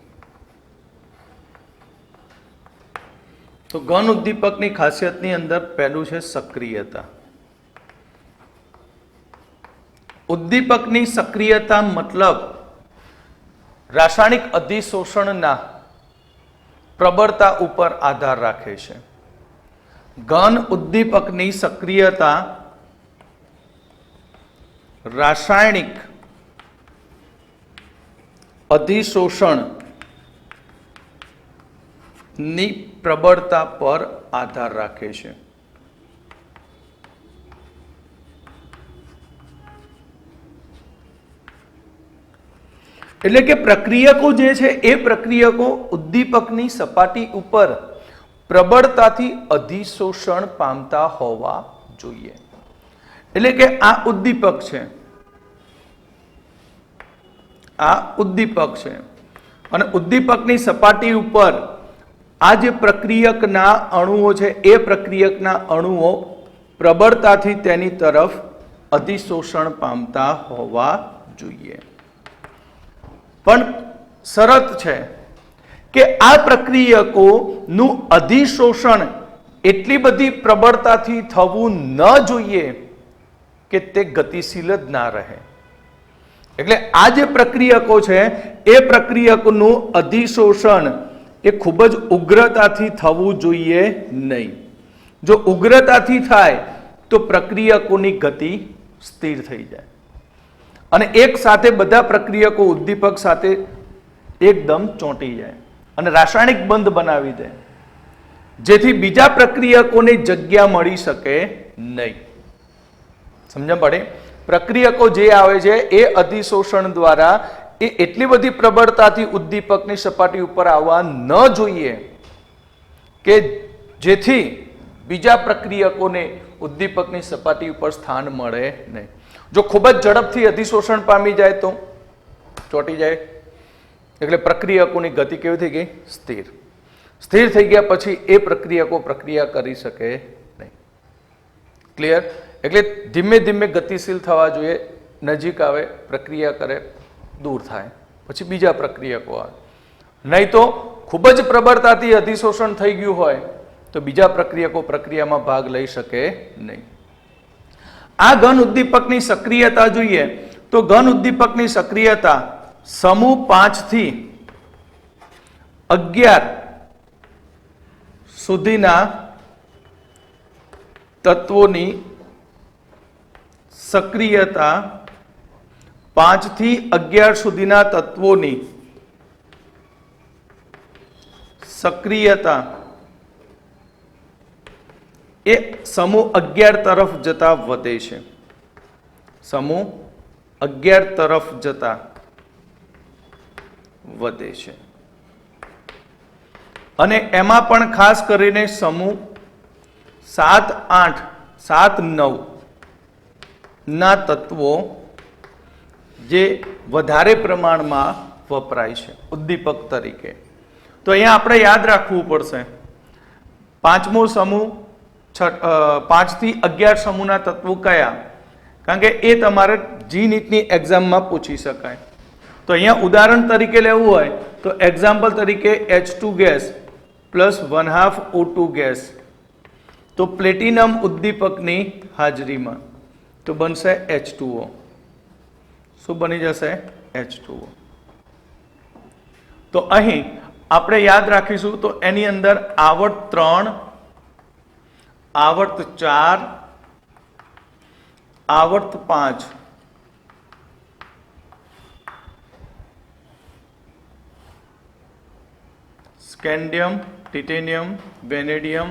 A: તો ઘન ઉદ્દીપકની ખાસિયતની અંદર પહેલું છે સક્રિયતા. ઉદ્દીપકની સક્રિયતા મતલબ રાસાયણિક અધિશોષણના પ્રબળતા ઉપર આધાર રાખે છે. ઘન ઉદ્દીપકની સક્રિયતા રાસાયણિક અધિશોષણની પ્રબળતા પર આધાર રાખે છે. એટલે કે પ્રક્રિયકો જે છે એ પ્રક્રિયકો ઉદ્દીપકની સપાટી ઉપર પ્રબળતાથી અધિશોષણ પામતા હોવા જોઈએ. એટલે કે આ ઉદ્દીપક છે, આ ઉદ્દીપક છે અને ઉદ્દીપકની સપાટી ઉપર આ જે પ્રક્રિયકના અણુઓ છે એ પ્રક્રિયકના અણુઓ પ્રબળતાથી તેની તરફ અધિશોષણ પામતા હોવા જોઈએ. પણ શરત છે કે આ પ્રક્રિયકોનું અધિશોષણ એટલી બધી પ્રબળતાથી થવું ન જોઈએ કે તે ગતિશીલ જ ના રહે. એટલે આ જે પ્રક્રિયકો છે એ પ્રક્રિયકનું અધિશોષણ એ ખૂબ જ ઉગ્રતાથી થવું જોઈએ નહીં. જો ઉગ્રતાથી થાય તો પ્રક્રિયકોની ગતિ સ્થિર થઈ જાય અને એક સાથે બધા પ્રક્રિયકો ઉદ્દીપક સાથે એકદમ ચોંટી જાય અને રાસાયણિક બંધ બનાવી દે, જેથી બીજા પ્રક્રિયકોને જગ્યા મળી શકે નહીં. સમજણ પડે? પ્રક્રિયકો જે આવે છે એ અધિશોષણ દ્વારા એ એટલી બધી પ્રબળતાથી ઉદ્દીપકની સપાટી ઉપર આવવા ન જોઈએ કે જેથી બીજા પ્રક્રિયકોને ઉદ્દીપકની સપાટી ઉપર સ્થાન મળે નહીં. જો ખૂબ જ ઝડપથી અધિશોષણ પામી જાય તો ચોંટી જાય. એટલે પ્રક્રિયકોની ગતિ કેવી થઈ ગઈ? સ્થિર. સ્થિર થઈ ગયા પછી એ પ્રક્રિયકો પ્રક્રિયા કરી શકે નહીં. ક્લિયર? એટલે ધીમે ધીમે ગતિશીલ થવા જોઈએ, નજીક આવે, પ્રક્રિયા કરે, દૂર થાય, પછી બીજા પ્રક્રિયકો આવે. નહીં તો ખૂબ જ પ્રબળતાથી અધિશોષણ થઈ ગયું હોય તો બીજા પ્રક્રિયકો પ્રક્રિયામાં ભાગ લઈ શકે નહીં. આ ઘન ઉદ્દીપકની સક્રિયતા જોઈએ તો ઘન ઉદ્દીપકની સક્રિયતા સમૂહ 5 થી 11 સુધીના તત્વોની સક્રિયતા 5 થી 11 સુધીના તત્વોની સક્રિયતા એ સમૂહ 11 તરફ જતા વધે છે. સમૂહ 11 તરફ જતા વધે છે અને એમાં પણ ખાસ કરીને સમૂહ 7, 8, 7, 9 ના તત્વો જે વધારે પ્રમાણમાં વપરાય છે ઉદ્દીપક તરીકે. તો અહીંયા આપણે યાદ રાખવું પડશે. પાંચમો સમૂહ 5 થી 11 સમૂહના તત્વો કયા? કારણ કે એ તમારે જી નીટની એક્ઝામમાં પૂછી શકાય. તો અહીંયા ઉદાહરણ તરીકે લેવું હોય તો એક્ઝામ્પલ તરીકે H2 gas plus 1/2 O2 gas, તો પ્લેટિનમ ઉદ્દીપકની હાજરીમાં તો બનશે H2O. શું બની જશે? H2O. તો અહીં આપણે યાદ રાખીશું તો એની અંદર આવર્ત 3, આવર્ત 4, આવર્ત 5 scandium, titanium, vanadium,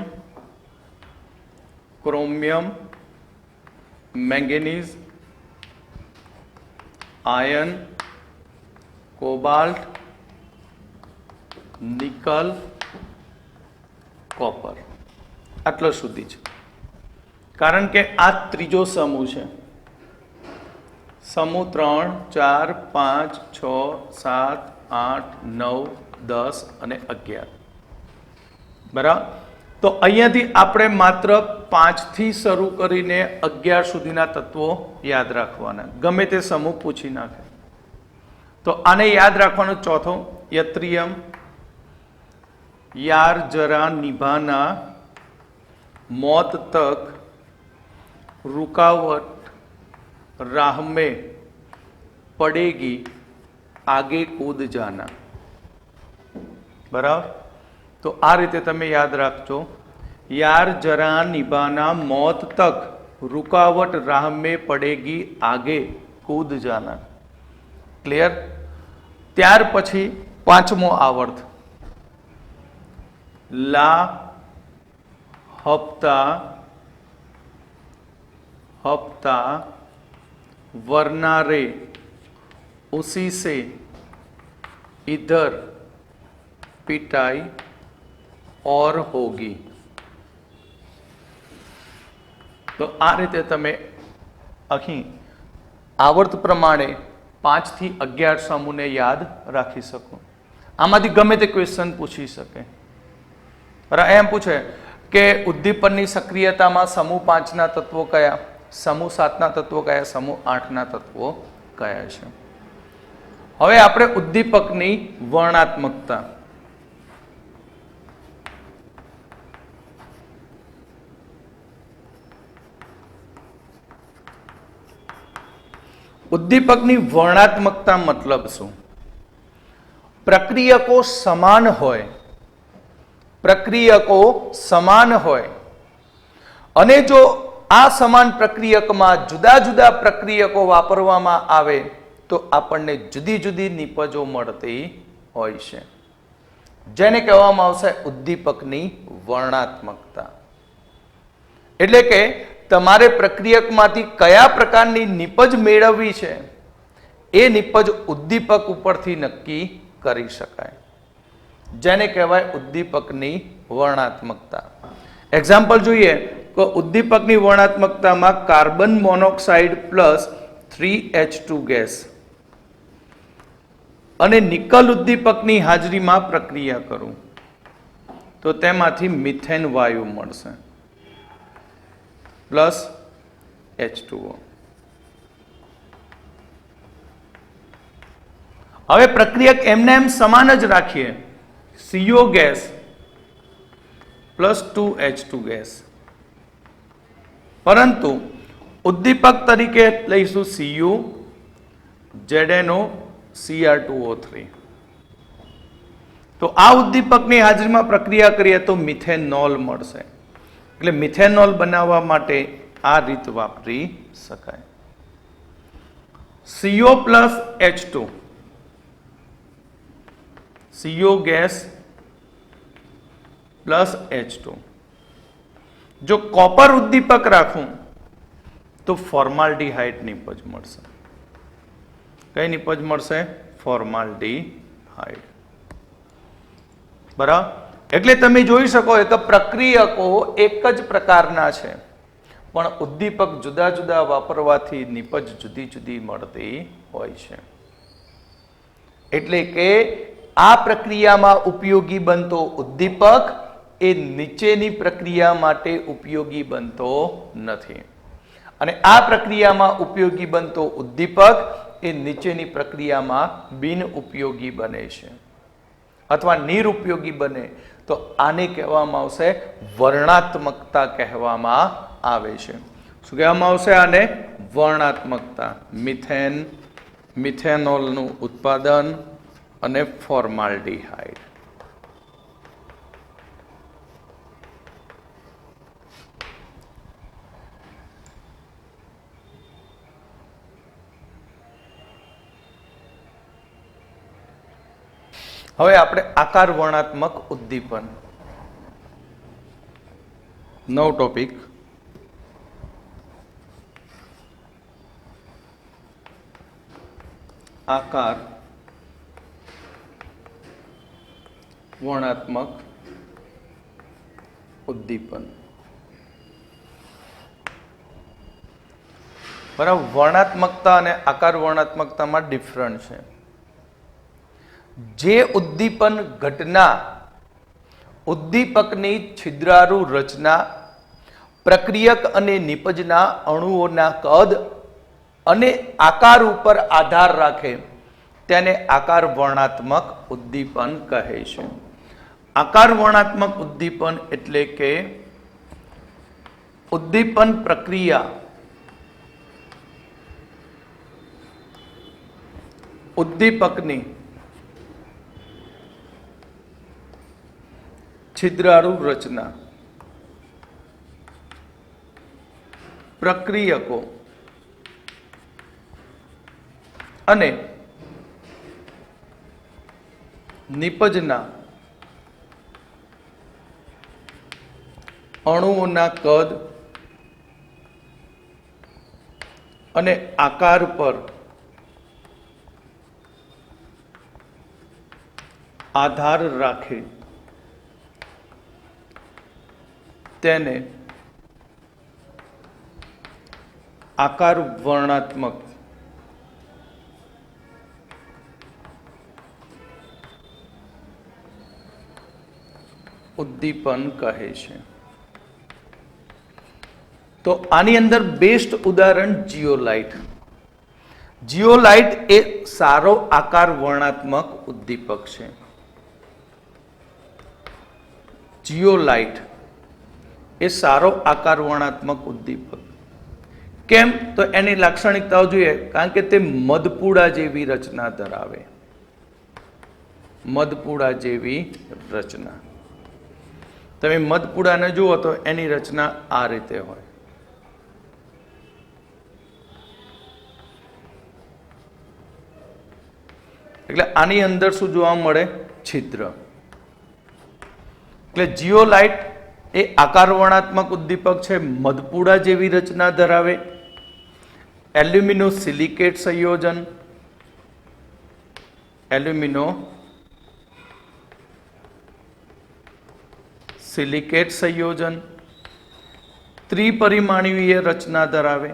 A: chromium, manganese, iron, cobalt, nickel, copper. આટલો સુધી છે. કારણ કે આ ત્રીજો સમૂહ છે. સમૂહ 3, 4, 5, 6, 7, 8, 9, 10 અને 11. બરાબર? તો અહીંયાથી આપણે માત્ર 5 થી શરૂ કરીને 11 સુધીના તત્વો યાદ રાખવાના. ગમે તે સમૂહ પૂછી નાખે. તો આને યાદ રાખવાનો ચોથો યત્રિયમ, यार जरा निभाना, मौत तक, रुकावट राह में पड़ेगी, आगे कूद जाना. बराबर? तो आ रीते तमे याद रखो. यार जरा निभाना, मौत तक, रुकावट राह में पड़ेगी, आगे कूद जाना. क्लियर? त्यार पछी पांचमो आवर्त ला हफ्ता हफ्ता वरना रे उसी से इधर पिटाई और होगी. तो आ रीते तमे अहीं आवृत्त प्रमाणे 5 થી 11 સમૂહને યાદ રાખી શકો. આમાંથી ગમે તે ક્વેશ્ચન પૂછી શકે. એમ પૂછે કે ઉદ્દીપનની સક્રિયતામાં સમૂહ 5 ના તત્વો કયા, સમૂહ 7 ના તત્વો કયા, સમૂહ 8 ના તત્વો કયા છે. હવે આપણે ઉદ્દીપકની વર્ણાત્મકતા. ઉદ્દીપકની વર્ણાત્મકતા મતલબ શું? પ્રક્રિયકો સમાન હોય, પ્રક્રિયકો સમાન હોય અને જો આ સમાન પ્રક્રિયકમાં જુદા જુદા પ્રક્રિયકો વાપરવામાં આવે તો આપણને જુદી જુદી નિપજો મળતી હોય છે, જેને કહેવામાં આવશે ઉદ્દીપકની વર્ણાત્મકતા. એટલે કે તમારે પ્રક્રિયકમાંથી કયા પ્રકારની નિપજ મેળવવી છે એ નિપજ ઉદ્દીપક ઉપરથી નક્કી કરી શકાય, જેને કહેવાય ઉદ્દીપકની વર્ણાત્મકતા. એક્ઝામ્પલ જોઈએ તો ઉદ્દીપકની વર્ણાત્મકતામાં carbon monoxide plus 3H2 gas અને નિકલ ઉદ્દીપકની હાજરીમાં પ્રક્રિયા કરું તો તેમાંથી મિથેન વાયુ મળશે પ્લસ H2O. હવે પ્રક્રિયક એમને એમ સમાન જ રાખીએ, CO gas plus 2H2 gas, પરંતુ ઉદ્દીપક તરીકે લઈશું Cu, ZNO, Cr2O3. તો આ ઉદ્દીપકની હાજરીમાં પ્રક્રિયા કરીએ તો મિથેનોલ મળશે. એટલે મિથેનોલ બનાવવા માટે આ રીત વાપરી શકાય. CO plus H2, CO gas plus H2. જો કોપર ઉદ્દીપક રાખું તો ફોર્માલ્ડીહાઇડ નિપજ મળશે. કઈ નિપજ મળશે? ફોર્માલ્ડીહાઇડ. બરાબર. એટલે તમે જોઈ શકો કે પ્રક્રિયકો એક જ પ્રકારના છે પણ ઉદ્દીપક જુદા જુદા વાપરવાથી નિપજ જુદી જુદી મળતી હોય છે. એટલે કે આ પ્રક્રિયામાં ઉપયોગી બનતો ઉદ્દીપક એ નીચેની પ્રક્રિયા માટે ઉપયોગી બનતો નથી અને આ પ્રક્રિયામાં ઉપયોગી બનતો ઉદ્દીપક એ નીચેની પ્રક્રિયામાં બિન ઉપયોગી બને છે અથવા નિરુપયોગી બને તો આને કહેવામાં આવશે વર્ણાત્મકતા કહેવામાં આવે છે. શું કહેવામાં આવશે આને? વર્ણાત્મકતા. મિથેન, મિથેનોલનું ઉત્પાદન અને ફોર્માલ્ડીહાઇડ. હવે આપણે આકાર વર્ણાત્મક ઉદ્દીપન, નવો ટોપિક. આકાર વર્ણાત્મક ઉદ્દીપન. બરાબર. વર્ણાત્મકતા અને આકાર વર્ણાત્મકતામાં ડિફરન્ટ છે. જે ઉદ્દીપન ઘટના ઉદ્દીપકની છિદ્રારુ રચના, પ્રક્રિયક અને નિપજના અણુઓના કદ અને આકાર ઉપર આધાર રાખે તેને આકાર વર્ણાત્મક ઉદ્દીપન કહે છે. આકાર વર્ણાત્મક ઉદ્દીપન એટલે કે ઉદ્દીપન પ્રક્રિયા ઉદ્દીપકની છિદ્રારુ રચના, પ્રક્રિયકો અને નિપજના અણુઓના કદ અને આકાર પર આધાર રાખે તેને આકાર વર્ણાત્મક ઉદ્દીપન કહે છે. તો આની અંદર બેસ્ટ ઉદાહરણ જીઓલાઇટ. જીઓલાઇટ એ સારો આકાર વર્ણાત્મક ઉદ્દીપક છે. જીઓલાઇટ એ સારો આકાર વર્ણાત્મક ઉદ્દીપક. કેમ? તો એની લાક્ષણિકતાઓ જોઈએ. કારણ કે તે મધપૂડા જેવી રચના ધરાવે. મધપૂડા જેવી રચના. તમે મધપૂડાને જુઓ તો એની રચના આ રીતે હોય. એટલે આની અંદર શું જોવા મળે? છિદ્ર. એટલે જીઓલાઇટ એ આકાર વર્ણાત્મક ઉદ્દીપક છે, મધપૂડા જેવી રચના ધરાવે, એલ્યુમિનો સિલિકેટ સંયોજન, એલ્યુમિનો સિલિકેટ સંયોજન, ત્રિપરિમાણીય રચના ધરાવે.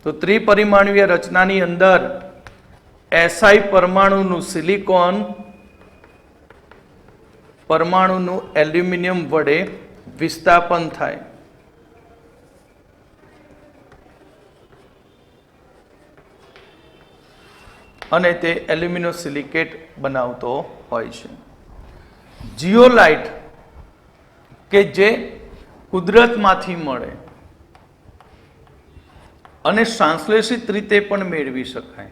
A: તો ત્રિપરિમાણીય રચનાની અંદર એસઆઈ પરમાણુનું સિલિકોન પરમાણુનું એલ્યુમિનિયમ વડે વિસ્થાપન થાય. અને તે એલ્યુમિનો સિલિકેટ બનાવતો હોય છે. જીઓલાઇટ કે જે કુદરતમાંથી મળે અને સંશ્લેષિત રીતે પણ મેળવી શકાય.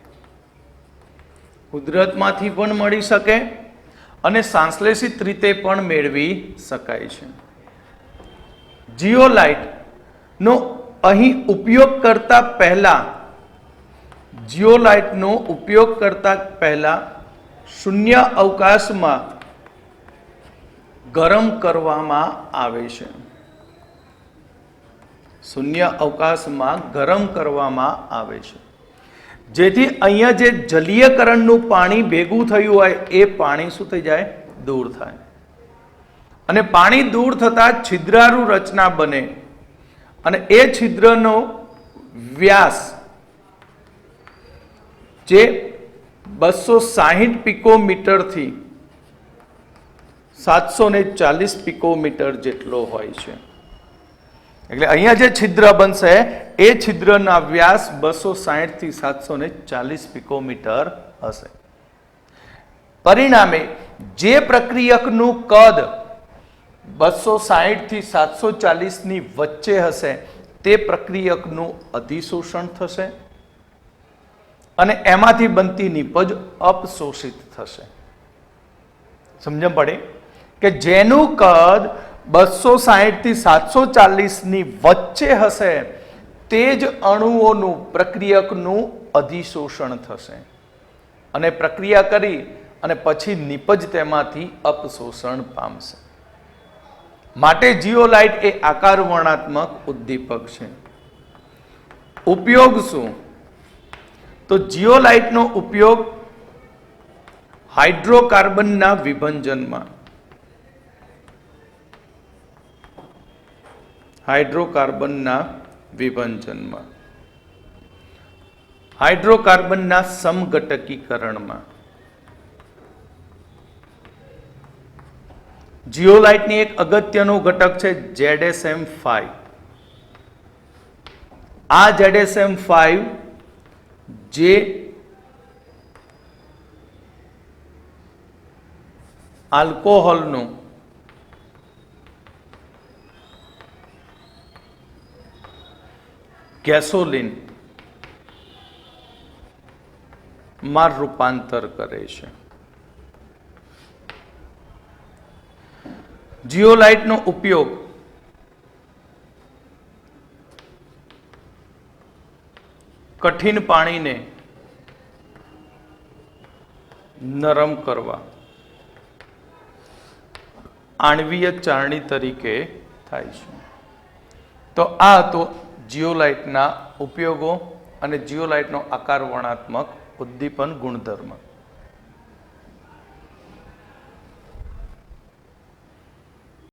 A: કુદરતમાંથી પણ મળી શકે અને સંશ્લેષિત રીતે પણ મેળવી શકાય છે. જીઓલાઇટનો અહીં ઉપયોગ કરતા પહેલા શૂન્ય અવકાશમાં ગરમ કરવામાં આવે છે. શૂન્ય અવકાશમાં ગરમ કરવામાં આવે છે, જેથી અહીંયા જે જલીયકરણનું પાણી ભેગું થયું હોય એ પાણી શું થઈ જાય? દૂર થાય. અને પાણી દૂર થતાં છિદ્રાળુ રચના બને અને એ છિદ્રનો વ્યાસ જે 260 પિકોમીટરથી 740 પિકોમીટર જેટલો હોય છે. એટલે અહીંયા જે છિદ્ર બનશે એ છિદ્રના વ્યાસ 260 થી 740 પિકોમીટર હશે. પરિણામે જે પ્રક્રિયકનું કદ 260 થી 740 ની વચ્ચે હશે તે પ્રક્રિયકનું અધિશોષણ થશે અને એમાંથી બનતી નીપજ અપશોષિત થશે. સમજણ પડે કે જેનું કદ 260 થી 740 ની વચ્ચે હશે તે જ અણુઓનું પ્રક્રિયકનું અધિશોષણ થશે અને પ્રક્રિયા કરી અને પછી નીપજ તેમાંથી અપશોષણ પામશે. માટે જીઓલાઇટ એ આકાર વર્ણાત્મક ઉદ્દીપક છે. ઉપયોગ શું? તો જીઓલાઇટનો ઉપયોગ હાઇડ્રોકાર્બનના વિભંજનમાં હાઇડ્રોકાર્બનના સમઘટકીકરણમાં જીઓલાઇટની એક અગત્યનો ઘટક છે ZSM5. આ ZSM5 જે આલ્કોહોલનું ગેસોલિન માં રૂપાંતર કરે છે. જીઓલાઇટનો ઉપયોગ કઠિન પાણીને નરમ કરવા આણ્વીય ચારણી તરીકે થાય છે. તો આ હતો જીઓલાઇટના ઉપયોગો અને જીઓલાઇટનો આકાર વર્ણાત્મક ઉદ્દીપન ગુણધર્મ.